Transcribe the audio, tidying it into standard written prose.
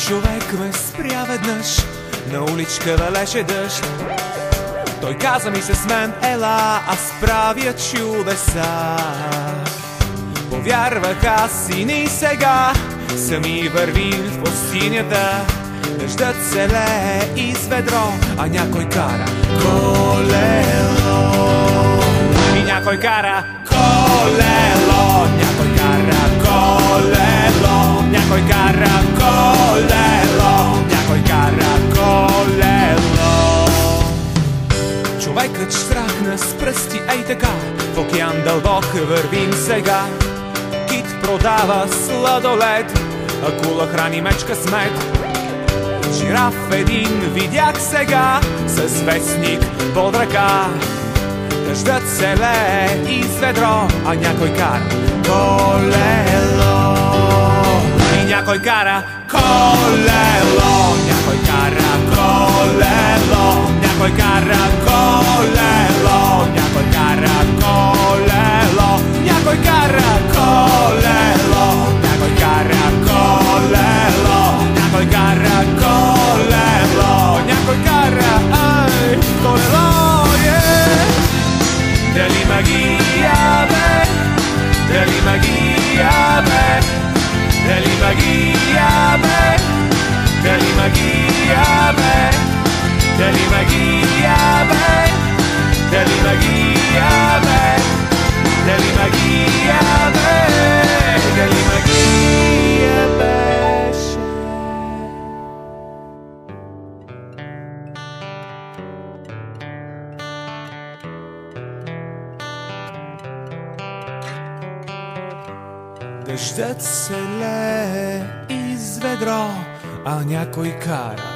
Човек ме спря веднъж, на уличка валеше дъжд. Той каза ми се с мен, ела, аз правя чудеса. Повярвах аз и ни сега, сами вървим в пустинята. Дъждът се лее из ведро, а някой кара колело. И някой кара колело, някой кара колело, някой кара колело, някой кара колело. Човекът штракна с пръсти, ей така, в океан дълбок вървим сега. Кит продава сладолед, акула храни мечка с мед. Жираф един видях сега, с вестник под ръка. Дъждът се лее из ведро, а някой кара колело. И някой кара колело, някой кара колело, някой кара колело, някой кара колело, някой кара колело, някой кара колело, някой кара колело, някой кара колело, Дали магия бе, дали магия бе, дали магия бе, дали магия бе, дали магия бе, дали магия бе, дали магия бе, дали магия беше. Дъждът се лее из ведро, а някой кара